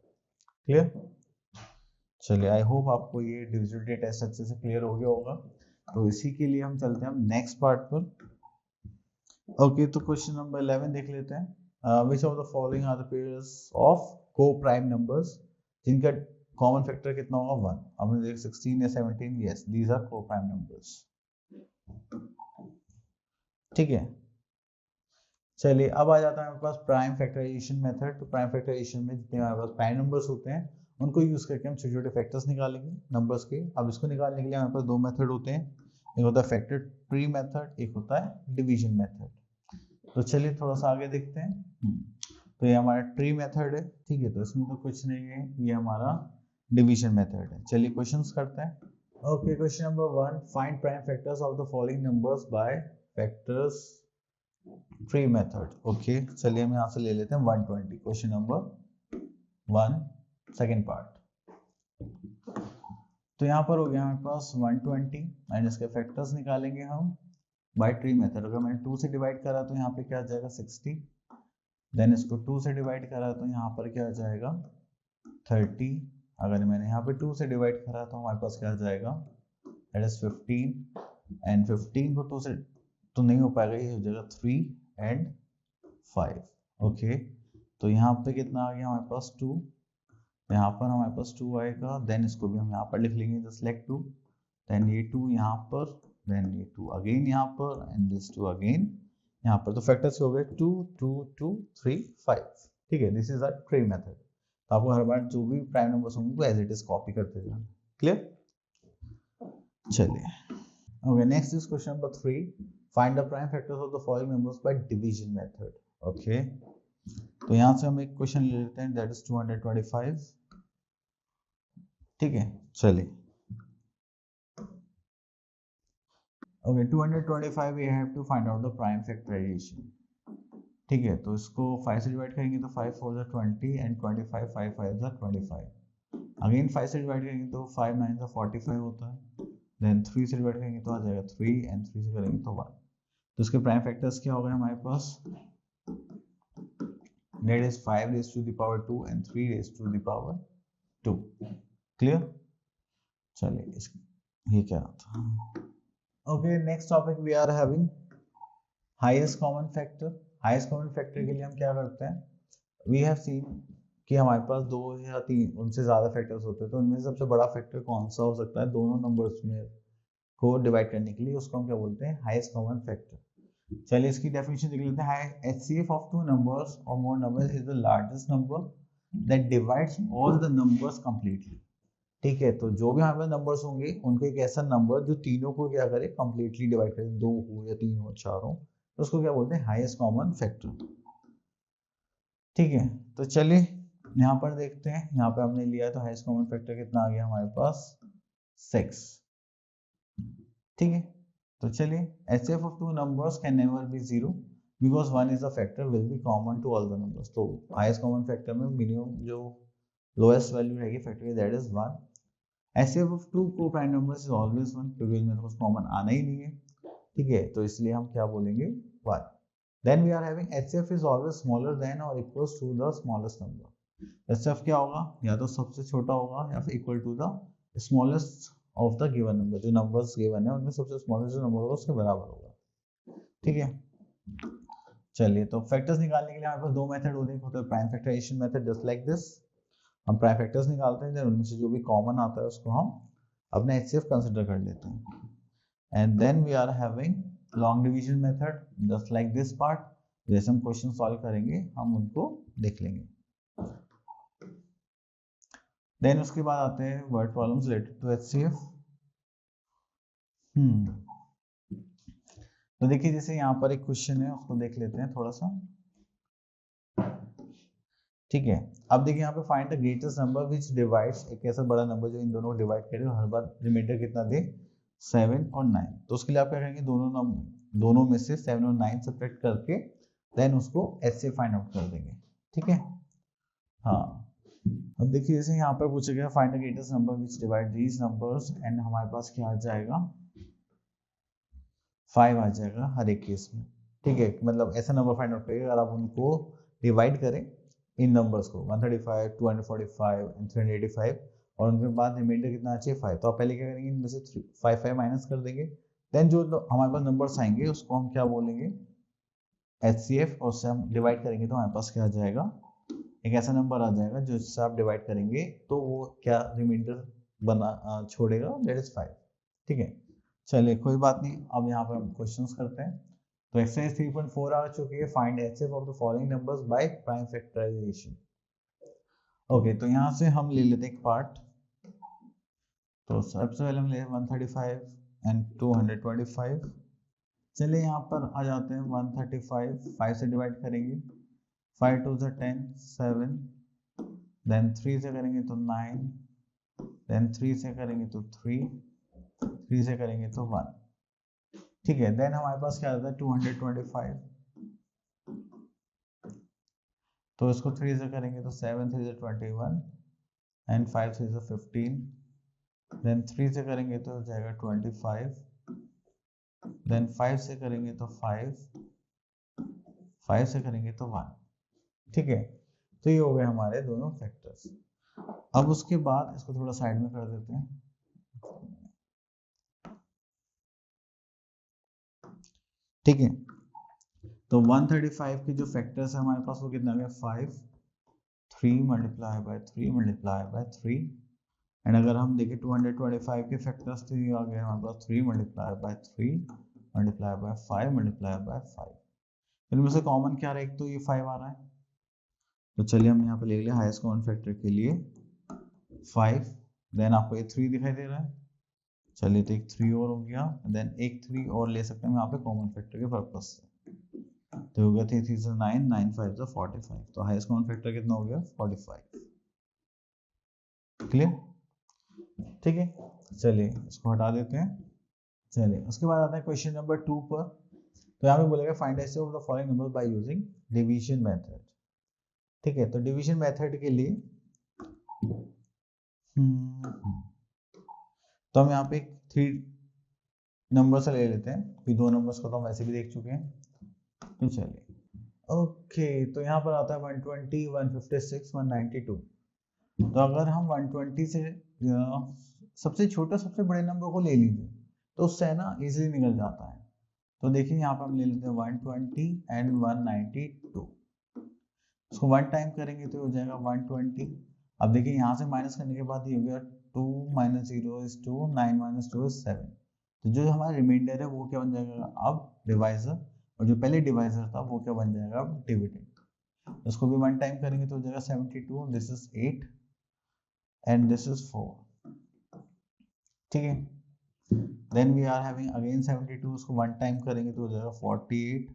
Clear? चलिए, आई होप आपको ये डिविजिबिलिटी टेस्ट अच्छे से क्लियर हो गया होगा। तो इसी के लिए हम चलते हैं नेक्स्ट पार्ट पर। ओके, तो क्वेश्चन नंबर 11 देख लेते हैं। Which of the following are the pairs of co-prime numbers जिनका कॉमन फैक्टर कितना होगा 1? हमने देख 16 या 17, yes these are co-prime numbers। ठीक है, चलिए अब आ जाता है हमारे पास प्राइम फैक्टराइजेशन मेथड। तो प्राइम फैक्टराइजेशन में जितने हमारे पास प्राइम नंबर्स होते हैं उनको यूज करके हम छोटे छोटे फैक्टर्स निकालेंगे नंबर्स के। अब इसको निकालने के लिए हमारे पास दो मेथड होते हैं, एक होता है फैक्टर ट्री मेथड, एक होता है डिवीजन मेथड। तो चलिए थोड़ा सा आगे देखते हैं। तो ये हमारा ट्री मेथड है, ठीक है, तो इसमें तो कुछ नहीं है, ये हमारा डिवीजन मेथड है। चलिए क्वेश्चंस करते हैं। Okay, question number 1, find prime factors of the following numbers bye factors tree method. Okay, चलिए हम यहाँ से ले लेते हैं 120। Question number 1 second part. तो यहाँ पर हो गया हमारे पास 120 एंड इसके फैक्टर्स निकालेंगे हम बाय ट्री मेथड। अगर मैंने 2 से डिवाइड करा तो यहाँ पे क्या आ जाएगा 60, देन इसको 2 से डिवाइड करा तो यहाँ पर क्या आ जाएगा 30, अगर मैंने यहाँ पे 2 से डिवाइड करा तो हमारे पास क्या आ जाएगा दैट इज 15 एंड 15 को 2 से तो नहीं हो पाएगा, ये हो जाएगा 3 एंड 5। ओके, तो यहाँ पे कितना आ गया हमारे पास 2, यहाँ पर हमारे पास 2 आएगा, देन इसको भी हम यहाँ पर लिख लेंगे जस्ट लाइक 2, देन ये 2 यहाँ पर, देन ये 2 अगेन यहाँ पर एंड दिस 2 अगेन यहाँ पर। तो फैक्टर्स हो गए 2 2 2 3 5। ठीक है, this is a tree method. तो आपको हर बार जो भी प्राइम नंबर्स होंगे वो एज इट इज कॉपी करते जाना। क्लियर? चलिए, okay, next is question number 3, find the prime factors of the following numbers by division method. Okay, तो यहाँ से हम एक क्वेश्चन ले लेते हैं दैट इज 225। ठीक है, चलिए, okay 225 we have to find out the prime factorization। ठीक है, तो इसको 5 से डिवाइड करेंगे तो 5 4 20 एंड 25 5 5 25। अगेन 5 से डिवाइड करेंगे तो 5 9 45 होता है, देन 3 से डिवाइड करेंगे तो आ जाएगा 3 एंड 3 से करेंगे तो 1। तो इसके प्राइम फैक्टर्स क्या हो गए हमारे पास, that is 5 raised to the power 2 and 3 raised to the power 2। Clear? चलिए, ये क्या था। Okay, next topic we are having highest common factor. Highest common factor के लिए हम क्या करते हैं, वी हैव सीन कि हमारे पास 2 या 3 उनसे ज़्यादा फैक्टर्स होते हैं, तो इनमें सबसे बड़ा फैक्टर कौन सा हो सकता है दोनों नंबर्स में को डिवाइड करने के लिए, उसको हम क्या बोलते हैं हाईएस्ट कॉमन फैक्टर। चलिए इसकी डेफिनेशन देख लेते हैं। HCF ऑफ 2 नंबर्स और मोर numbers is the largest number that divides all the numbers completely. ठीक है, तो जो भी हमारे पास नंबर्स होंगे उनको एक ऐसा नंबर जो तीनों को क्या करे कंप्लीटली डिवाइड करे, 2 हो या 3 हो 4 हो, तो उसको क्या बोलते हैं हाईएस्ट कॉमन फैक्टर। ठीक है, तो चलिए यहाँ पर देखते हैं, यहाँ पे हमने लिया तो हाईएस्ट कॉमन फैक्टर कितना आ गया हमारे पास 6। ठीक है, तो चलिए HCF of 2 numbers can never be 0 because 1 is a factor will be common to all the numbers. तो हाईएस्ट कॉमन फैक्टर में मिनिमम जो लोएस्ट वैल्यू रहेगी फैक्टर की that is 1। HCF of 2 co-prime numbers is always 1 क्योंकि इसमें तो कुछ common आना ही नहीं है। ठीक है, तो इसलिए हम क्या बोलेंगे 1। Then we are having HCF is always smaller than or equals to the smallest number। HCF क्या होगा, या तो सबसे छोटा होगा या फिर equal to the smallest of the given number. जो नंबर्स गिवन है उनमें सबसे स्मॉलेस्ट जो नंबर होगा उसके बराबर होगा। ठीक है, चलिए, तो फैक्टर्स निकालने के लिए हमारे पास दो मेथड होते हैं, होता है prime factorization method just like this. हम प्राइम फैक्टर्स निकालते हैं, देन उनमें से जो भी कॉमन आता है उसको हम अपने HCF कंसिडर कर लेते हैं। And then we are having long division method just like this part. जैसे हम क्वेश्चन सॉल्व करेंगे हम उनको देख लेंगे। देन उसके बाद आते हैं word problems related to HCF। तो देखिए जैसे यहाँ पर एक क्वेश्चन है उसको देख लेते हैं थोड़ा सा। ठीक है। अब देखिए यहाँ पे find the greatest number which divides, एक ऐसा बड़ा नंबर जो इन दोनों को डिवाइड करे हर बार रिमाइंडर कितना दे 7 और 9। तो उसके लिए आप क्या करेंगे, दोनों में से 7 और 9 सब्ट्रैक्ट करके देन उसको ऐसे फाइंड आउट कर देंगे। ठीक है। हाँ, अब देखिए जैसे यहाँ पर पूछा गया find the greatest number which divide these numbers, and हमारे पास क्या आ जाएगा 5 आ जाएगा हर एक केस में। ठीक है, मतलब ऐसा नंबर फाइंड आउट करिए अगर आप उनको डिवाइड करें इन नंबर्स को 135, 245 एंड 385 और उनके बाद रिमाइंडर कितना चाहिए 5। तो आप पहले क्या करेंगे, इनमें से 5 माइनस कर देंगे। देन जो हमारे पास नंबर्स आएंगे उसको हम क्या बोलेंगे HCF, और उससे हम डिवाइड करेंगे तो हमारे पास क्या आ जाएगा, एक ऐसा नंबर आ जाएगा जो इससे आप डिवाइड करेंगे तो वो क्या रिमाइंडर बना छोड़ेगा, दैट इज 5। ठीक है, चलिए कोई बात नहीं। अब यहाँ पर हम क्वेश्चंस करते हैं। तो एक्सरसाइज 3.4 आ चुकी है, find HCF of the following numbers by prime factorization. Okay, तो यहाँ से हम ले लेते हैं एक पार्ट। तो सबसे पहले हम ले 135 एंड 225। चलिए यहाँ पर आ जाते हैं 135, 5 से डिवाइड करेंगे, 5 2 ज़ा 10, 7, देन 3 से करेंगे तो 9, देन 3 से करेंगे तो 3, 3 से करेंगे तो 1। ठीक है, देन हमारे पास क्या आता है 225। तो इसको 3 से करेंगे तो 7 3 ज़ा 21 एंड 5 3 ज़ा 15, देन 3 से करेंगे तो हो जाएगा 25, देन 5 से करेंगे तो 5, 5 से करेंगे तो 1। ठीक है, तो ये हो गए हमारे दोनों फैक्टर्स। अब उसके बाद इसको थोड़ा साइड में कर देते हैं। ठीक है, तो 135 के जो फैक्टर्स है हमारे पास वो कितना आ गया 5, 3 multiply bye 3 multiply bye 3। And अगर हम देखें 225 के फैक्टर्स तो ये आ गया हमारे पास 3 multiply bye 3 multiply bye 5 multiply by 5। इनमें से कॉमन क्या रहा है, एक तो ये 5 आ रहा है, तो चलिए हम यहाँ पे ले लिया हाईएस्ट कॉमन फैक्टर के लिए 5। देन आपको ये 3 दिखाई दे रहा है, चलिए तो एक 3 और हो गया, देन एक 3 और ले सकते हैं यहाँ पे कॉमन फैक्टर के पर्पज से। तो हो गया 3 3 से 9, 9 5 से 45। तो हाईएस्ट कॉमन फैक्टर कितना हो गया 45। क्लियर? ठीक है, चलिए इसको हटा देते हैं। चलिए उसके बाद आता है क्वेश्चन नंबर 2 पर। तो यहाँ पे बोलेगा find HCF of the following numbers by using division method. ठीक है, तो डिवीजन मेथड के लिए तो हम यहाँ पे 3 नंबर से ले लेते हैं, कि 2 नंबर्स को तो हम वैसे भी देख चुके हैं। तो चलिए ओके, तो यहाँ पर आता है 120, 156, 192। तो अगर हम 120 से सबसे छोटा सबसे बड़े नंबर को ले लीजिए तो उससे ना इजीली निकल जाता है। तो देखिए यहाँ पर हम ले लेते हैं 120 एंड 192। उसको 1 टाइम करेंगे तो हो जाएगा 120। अब देखिए यहाँ से माइनस करने के बाद ये हो गया 2 - 0 is 2, 9 - 2 is 7। तो जो हमारा रिमाइंडर है वो क्या बन जाएगा अब डिवाइजर, और जो पहले डिवाइजर था वो क्या बन जाएगा अब डिविडेंड। इसको भी 1 टाइम करेंगे तो हो जाएगा 72, this is 8 and this is 4। ठीक है, then we are having again 72, उसको 1 टाइम करेंगे तो हो जाएगा 48।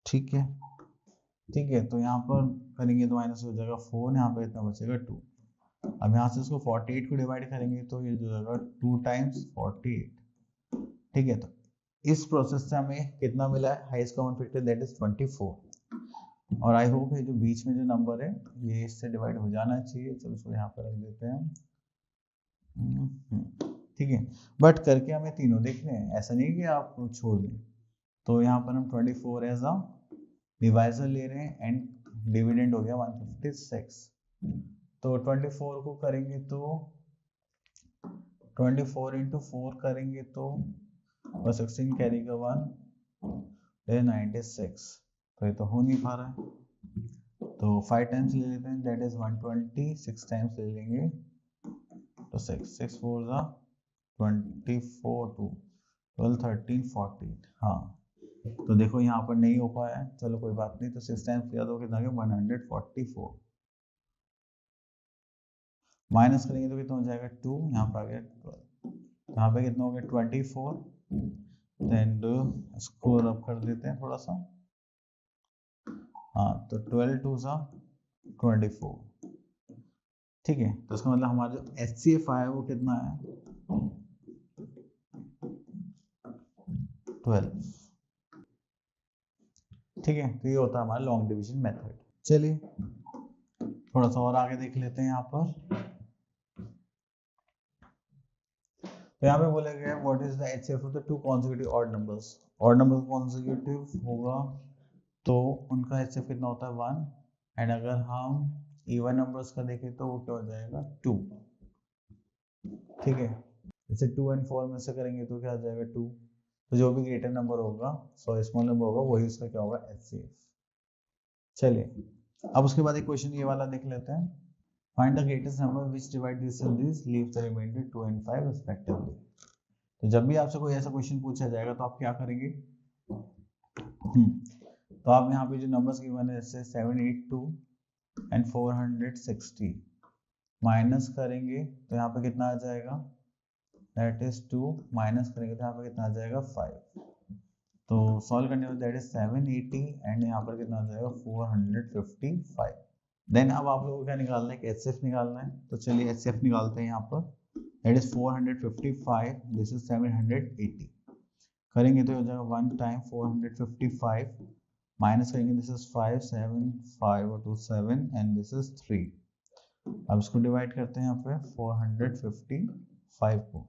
ठीक है, ठीक है, तो यहाँ पर करेंगे तो माइनस हो जाएगा 4, यहाँ पर इतना बचेगा 2। अब यहाँ से इसको 48 को डिवाइड करेंगे तो ये जो जाएगा 2 टाइम्स 48। ठीक है, तो इस प्रोसेस से हमें कितना मिला है highest common factor, that is 24। और आई होप ये जो बीच में जो नंबर है ये इससे डिवाइड हो जाना चाहिए। चलो इसको यहाँ पर रख देते हैं। ठीक है, बट करके हमें तीनों देखने हैं, ऐसा नहीं कि आप छोड़ दें। तो यहाँ पर हम 24 एज अ डिवाइजर ले रहे हैं एंड डिविडेंड हो गया 156। तो 24 को करेंगे तो 24 इंटू 4 करेंगे तो 16 कैरी का 1, 96। तो ये तो हो नहीं पा रहा है, तो 5 टाइम्स ले लेते हैं, दैट इज 120। 6 टाइम्स ले लेंगे तो 6 6 4 ज़ा 24, 2 12 13 14। हाँ, तो देखो यहाँ पर नहीं हो पाया है, चलो कोई बात नहीं। तो 6 टाइम्स किया तो कितना गया 144। माइनस करेंगे तो कितना हो जाएगा 2, यहाँ पर आ गया 12, यहाँ पे कितना हो गया 24। देन इसको रब कर देते हैं थोड़ा सा। हाँ, तो 12 2 ज़ा 24। ठीक है, तो इसका मतलब हमारा जो HCF आया वो कितना है 12। ठीक है, तो ये होता है हमारा लॉन्ग डिवीजन मेथड। चलिए थोड़ा सा और आगे देख लेते हैं यहाँ पर। तो यहाँ पे बोला गया है what is the HCF of the two consecutive odd numbers. Odd number consecutive होगा तो उनका HCF कितना होता है 1, एंड अगर हम इवन नंबर्स का देखें तो वो क्या हो जाएगा 2। ठीक है, जैसे 2 और 4 में से करेंगे तो क्या आ जाएगा 2। तो जो भी ग्रेटर नंबर होगा, सॉरी स्मॉल नंबर होगा, वही उसका क्या होगा HCF। चलिए अब उसके बाद एक क्वेश्चन ये वाला देख लेते हैं। Find the greatest number which divide this and this, leave the remainder 2 and 5 respectively. तो जब भी आपसे कोई ऐसा क्वेश्चन पूछा जाएगा तो आप क्या करेंगे, तो आप यहाँ पे जो नंबर्स गिवन है जैसे 782 एंड 460 माइनस करेंगे तो यहाँ पे कितना आ जाएगा, दैट इज 2, माइनस करेंगे तो यहाँ पे कितना आ जाएगा 5। तो सॉल्व करने में दैट इज 780 एंड यहाँ पर कितना आ जाएगा 455। देन अब आप लोगों को क्या निकालना है, HCF निकालना है। तो चलिए HCF निकालते हैं यहाँ पर, दैट इज 455, दिस इज 780। करेंगे तो हो जाएगा 1 टाइम 455 माइनस करेंगे, दिस इज 5 7 5 और 2 7 एंड दिस इज 3। अब इसको डिवाइड करते हैं यहाँ पे 455 को,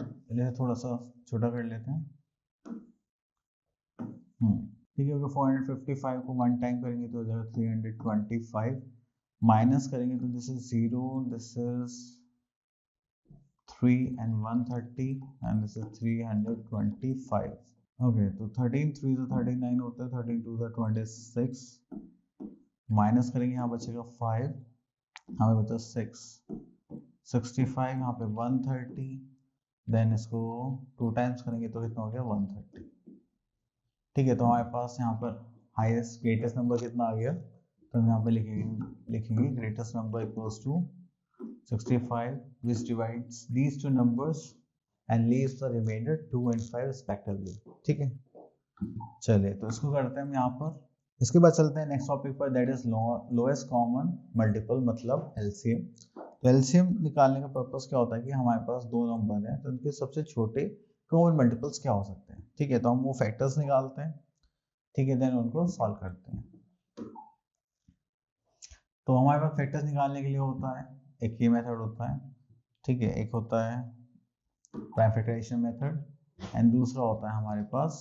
चलिए थोड़ा सा छोटा कर लेते हैं। ठीक है, 455 को 1 टाइम करेंगे तो हो जाएगा 325, माइनस करेंगे तो this is 0, this is 3 and 130 and this is 325। Okay, तो 13 3 से 39 होता है, 13 2 से 26, माइनस करेंगे यहाँ बचेगा 5, हमें बचा 6, 65, यहाँ पे 130, देन इसको 2 टाइम्स करेंगे तो कितना हो गया 130। ठीक है, तो हमारे पास यहाँ पर हाईएस्ट ग्रेटेस्ट नंबर कितना आ गया, तो हम यहाँ पे लिखेंगे greatest number equals to 65 which divides these two numbers and leaves the remainder 2 and 5 respectively। ठीक है, चलिए तो इसको करते हैं हम यहाँ पर। इसके बाद चलते हैं नेक्स्ट टॉपिक पर, that is lowest common multiple मतलब LCM। तो LCM निकालने का पर्पस क्या होता है कि हमारे पास दो नंबर हैं तो उनके सबसे छोटे कॉमन मल्टीपल्स क्या हो सकते हैं। ठीक है, तो हम वो फैक्टर्स निकालते हैं। ठीक है, देन उनको सॉल्व करते हैं। तो हमारे पास फैक्टर्स निकालने के लिए होता है एक ही मेथड होता है। ठीक है, एक होता है प्राइम फैक्टराइजेशन मेथड एंड दूसरा होता है हमारे पास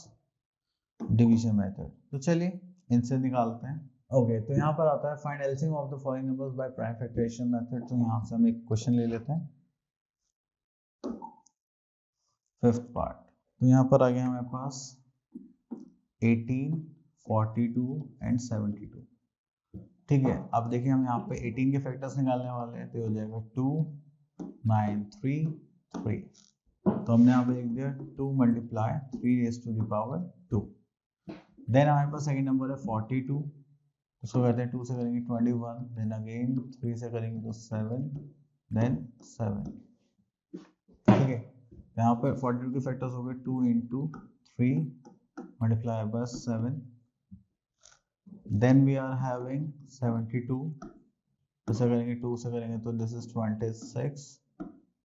डिवीजन मेथड। तो चलिए इनसे निकालते हैं। ओके, तो यहाँ पर आता है find LCM of the following numbers by prime factorization method. तो यहाँ से हम एक क्वेश्चन ले लेते हैं, फिफ्थ पार्ट। तो यहाँ पर आ गया हमारे पास 18, 42 एंड 72। ठीक है, अब देखिए हम यहाँ पे 18 के फैक्टर्स निकालने वाले हैं, तो हो जाएगा 2 9 3 3। तो हमने यहाँ पे लिख दिया 2 multiply 3 raise to the power 2। Then हमारे पास सेकंड नंबर है 42, उसको कहते हैं 2 से करेंगे 21, देन अगेन 3 से करेंगे तो 7, देन 7। ठीक है, यहाँ पे 42 के फैक्टर्स हो गए 2 into 3 multiply by 7। Then we are having 72, ऐसा करेंगे 2 से करेंगे तो दिस इज 26,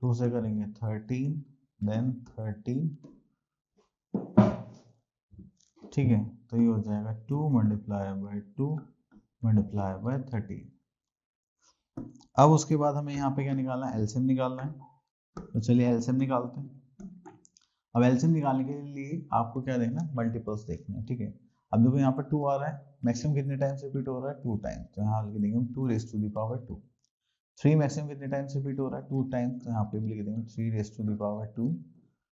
2 से करेंगे 13, देन 13। ठीक है, तो ये हो जाएगा 2 मल्टीप्लाई बाय 2 मल्टीप्लाई बाय 13। अब उसके बाद हमें यहाँ पे क्या निकालना है, एलसीएम निकालना है। तो चलिए एलसीएम निकालते हैं। अब एलसीएम निकालने के लिए आपको क्या देखना है, मल्टीपल्स देखने हैं। ठीक है, अब देखो यहाँ पर 2 आ रहा है, मैक्सिमम कितने टाइम्स रिपीट हो रहा है 2 टाइम्स, तो यहाँ लिख देंगे 2 raise to the power 2। 3 maximum कितने टाइम्स रिपीट हो रहा है 2 टाइम्स, तो यहाँ पे भी लिख देंगे 3 raise to the power 2।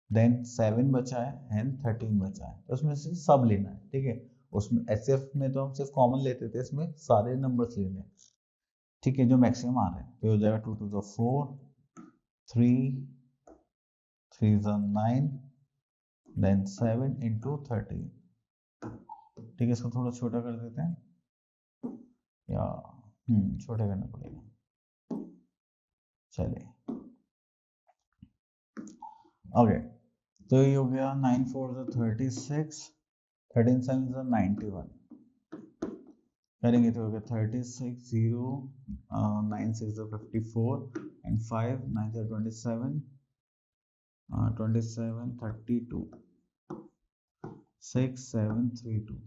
Then 7 बचा है एंड 13 बचा है, तो उसमें से सब लेना है। ठीक है, उसमें HCF में तो हम सिर्फ कॉमन लेते थे, इसमें सारे नंबर्स लेने हैं। ठीक है, जो मैक्सिमम आ रहे हैं, तो हो जाएगा 2 2 4, 3 3 9, देन 7 into 13। ठीक है, इसको थोड़ा छोटा कर देते हैं, या छोटा करना पड़ेगा। चलिए ओके, तो ये हो गया 9 4 36, 13 7 91। करेंगे तो होगा 36 0 9 6 54 एंड 5 9 27 27 32 6 7 3 2।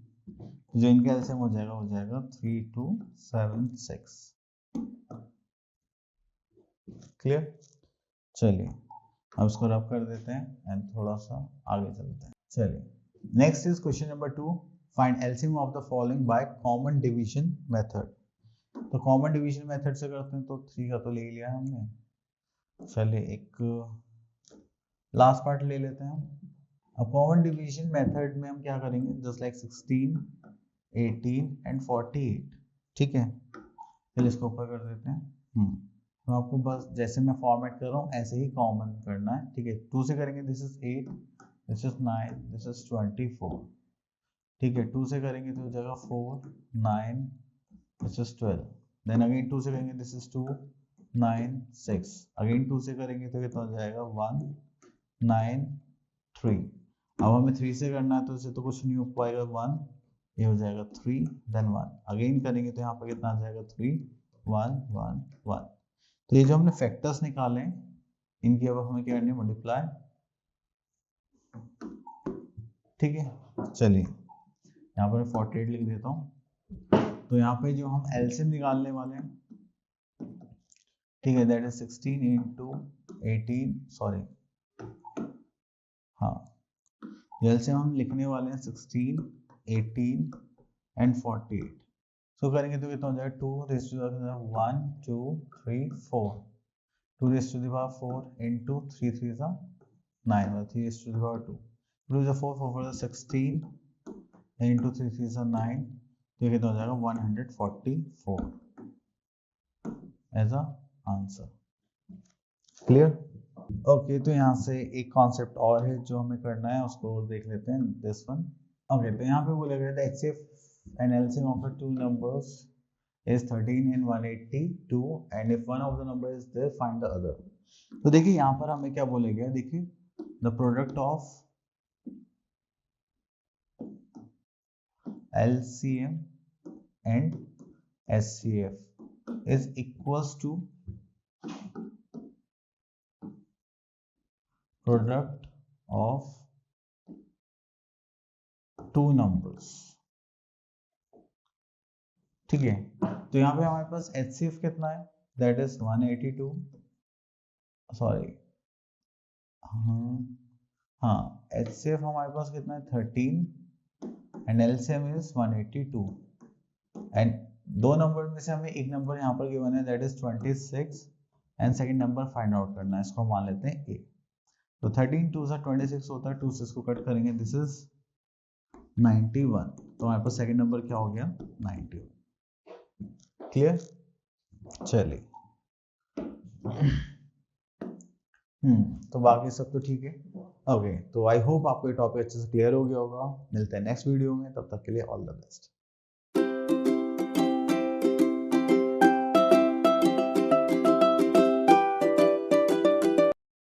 जो इनका एलसीएम हो जाएगा 3276। क्लियर। चलिए अब इसको रब कर देते हैं एंड थोड़ा सा आगे चलते हैं। चलिए next is question number 2, find LCM of the following by common division method. तो कॉमन डिवीजन मेथड से करते हैं, तो 3 का तो ले लिया हमने। चलिए एक लास्ट पार्ट ले लेते हैं हम। अब कॉमन डिवीजन मेथड में हम क्या करेंगे, जस्ट लाइक 16 18 एंड 48। ठीक है, चलिए इसको ऊपर कर देते हैं। तो आपको बस जैसे मैं फॉर्मेट कर रहा हूँ ऐसे ही कॉमन करना है। ठीक है, 2 से करेंगे this is 8, this is 9, this is 24। ठीक है, 2 से करेंगे तो हो जाएगा 4 9, दिस इज 12। देन अगेन 2 से करेंगे दिस इज 2 9 6। अगेन 2 से करेंगे तो कितना हो जाएगा 1 9 3। अब हमें 3 से करना है तो इसे तो कुछ नहीं हो पाएगा, 1 ये हो जाएगा 3 देन 1। अगेन करेंगे तो यहाँ पर कितना आ जाएगा 3 1 1 1। तो ये जो हमने फैक्टर्स निकाले इनकी अब हमें क्या करनी है, मल्टीप्लाई। ठीक है, चलिए यहाँ पर 48 लिख देता हूँ। तो यहाँ पे जो हम एलसीएम निकालने वाले हैं, ठीक है, दैट इज 16 into 18, सॉरी हाँ, एलसीएम हम लिखने वाले हैं 16 18 एंड 48। सो करेंगे तो कितना हो जाएगा 2 raised to the 1 2 3 4, 2 raised to the power 4 into 3 3 is 9, 3 raised to the power 2, 2 is 4 4 is 16 into 3 3 is 9, तो ये कितना हो जाएगा 144 as a answer. Clear. Okay, तो यहाँ से एक कॉन्सेप्ट और है जो हमें करना है, उसको देख लेते हैं, दिस वन। ओके, तो यहाँ पे बोला गया था HCF and LCM of the two numbers is 13 and 182 and if one of the number is there find the other। तो देखिए यहाँ पर हमें क्या बोला गया, देखिए the product of LCM and HCF is equals to product of two numbers। ठीक है, तो यहाँ पे हमारे पास HCF कितना है, दैट इज 182, सॉरी हाँ HCF हमारे पास कितना है 13 एंड LCM इज 182 एंड दो नंबर में से हमें एक नंबर यहाँ पर गिवन है that is 26 and second number find out करना है, इसको मान लेते हैं A। तो 13 2 से 26 होता है, 2 से इसको कट करेंगे, दिस इज 91, तो हमारे पास सेकंड नंबर क्या हो गया 91। क्लियर। चलिए तो बाकी सब तो ठीक है। ओके, तो आई होप आपको ये टॉपिक अच्छे से क्लियर हो गया होगा। मिलते हैं नेक्स्ट वीडियो में, तब तक के लिए ऑल द बेस्ट।